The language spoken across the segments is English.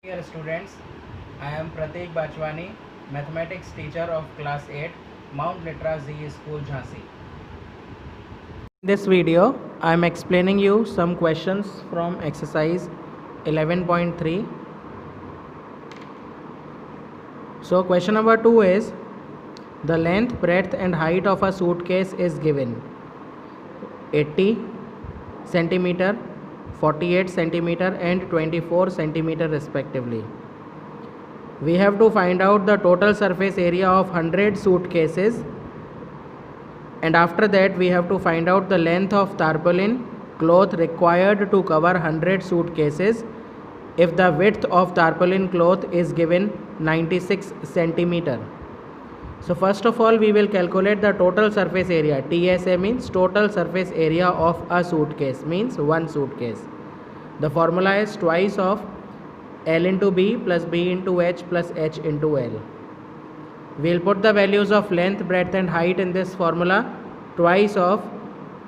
Dear students, I am Prateek Bachwani, mathematics teacher of class 8, Mount Litra Z School, Jhansi. In this video, I am explaining you some questions from exercise 11.3. So question number 2 is, the length, breadth and height of a suitcase is given 80 centimeter, 48 centimeter and 24 centimeter respectively. We have to find out the total surface area of 100 suitcases, and after that we have to find out the length of tarpaulin cloth required to cover 100 suitcases if the width of tarpaulin cloth is given 96 centimeter. So first of all we will calculate the total surface area. TSA means total surface area of a suitcase, means one suitcase. The formula is twice of L into B plus B into H plus H into L. We will put the values of length, breadth and height in this formula. Twice of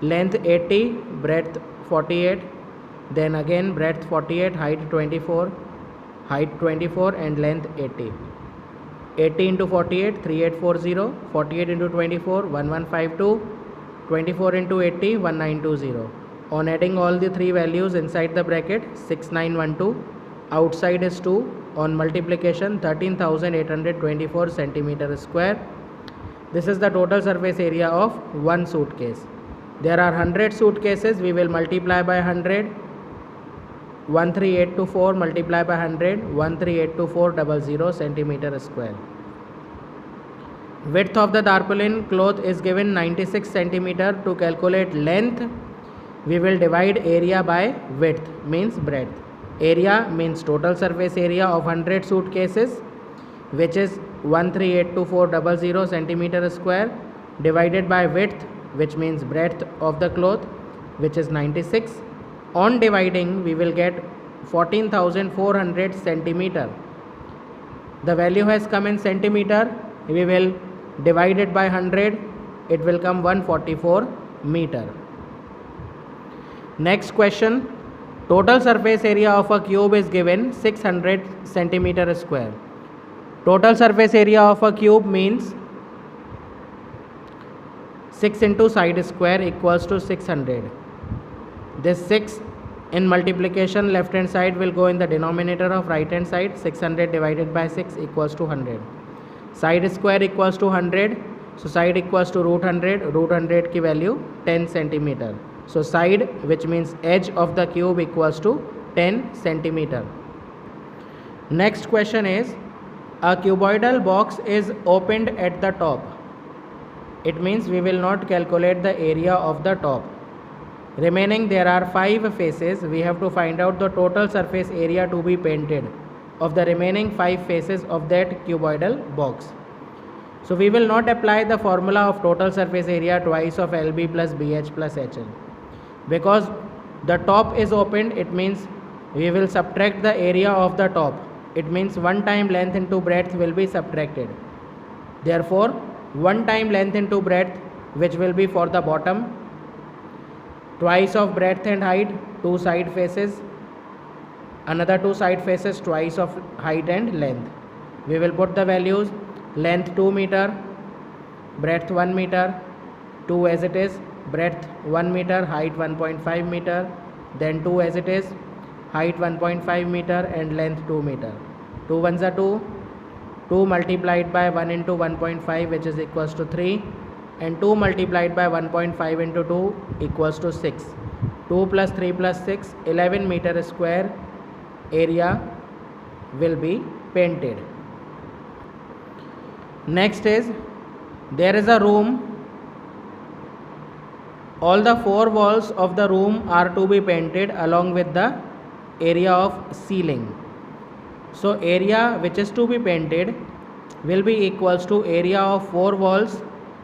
length 80, breadth 48, then again breadth 48, height 24, and length 80. 80 into 48, 3840, 48 into 24, 1152, 24 into 80, 1920. On adding all the three values inside the bracket, 6912, outside is 2, on multiplication 13,824 centimeter square. This is the total surface area of one suitcase. There are 100 suitcases, we will multiply by 100. 13824 multiply by 100, 1382400 centimeter square. Width of the tarpaulin cloth is given 96 centimeter. To calculate length, we will divide area by width, means breadth. Area means total surface area of 100 suitcases, which is 1382400 centimeter square, divided by width, which means breadth of the cloth, which is 96. On dividing, we will get 14,400 centimeter. The value has come in centimeter. We will divide it by 100. It will come 144 meter. Next question. Total surface area of a cube is given 600 centimeter square. Total surface area of a cube means 6 into side square equals to 600. This 6 in multiplication left hand side will go in the denominator of right hand side. 600 divided by 6 equals to 100. Side square equals to 100. So side equals to root 100. Root 100 ki value 10 centimeter. So side, which means edge of the cube, equals to 10 centimeter. Next question is, a cuboidal box is opened at the top. It means we will not calculate the area of the top. Remaining there are 5 faces. We have to find out the total surface area to be painted of the remaining 5 faces of that cuboidal box. So we will not apply the formula of total surface area twice of LB plus BH plus HL. Because the top is opened, it means we will subtract the area of the top. It means 1 time length into breadth will be subtracted. Therefore 1 time length into breadth, which will be for the bottom, twice of breadth and height, 2 side faces, another 2 side faces, twice of height and length. We will put the values: length 2 meter, breadth 1 meter, 2 as it is, breadth 1 meter, height 1.5 meter, then 2 as it is, height 1.5 meter and length 2 meter. 2 ones are 2, 2 multiplied by 1 into 1.5, which is equals to 3, and 2 multiplied by 1.5 into 2 equals to 6. 2 plus 3 plus 6, 11 meter square area will be painted. Next is, there is a room. All the 4 walls of the room are to be painted along with the area of ceiling. So area which is to be painted will be equals to area of 4 walls.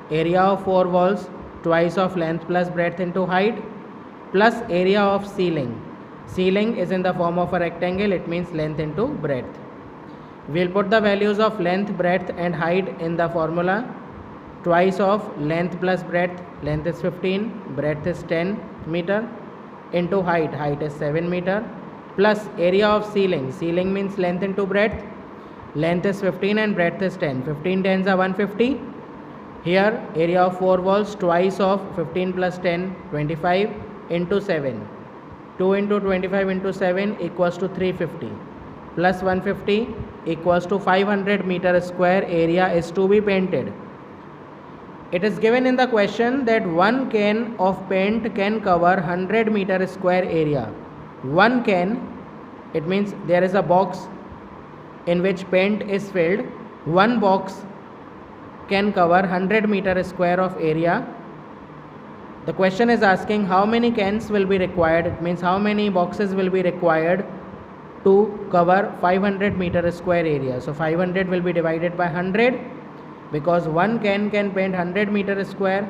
Area of 4 walls twice of length plus breadth into height, plus area of ceiling. Ceiling is in the form of a rectangle, it means length into breadth. We will put the values of length, breadth and height in the formula. Twice of length plus breadth, length is 15, breadth is 10 meter, into height, height is 7 meter, plus area of ceiling. Ceiling means length into breadth. Length is 15 and breadth is 10. 15 tens are 150. Here area of 4 walls twice of 15 plus 10, 25 into 7. 2 into 25 into 7 equals to 350 plus 150 equals to 500 meter square area is to be painted. It is given in the question that 1 can of paint can cover 100 meter square area. 1 can, it means there is a box in which paint is filled. One box can cover 100 meter square of area. The question is asking how many cans will be required. It means how many boxes will be required to cover 500 meter square area. So 500 will be divided by 100 because 1 can paint 100 meter square,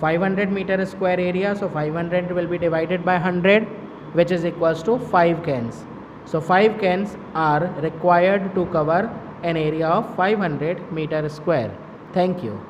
500 meter square area. So 500 will be divided by 100, which is equals to 5 cans. So 5 cans are required to cover an area of 500 meter square. Thank you.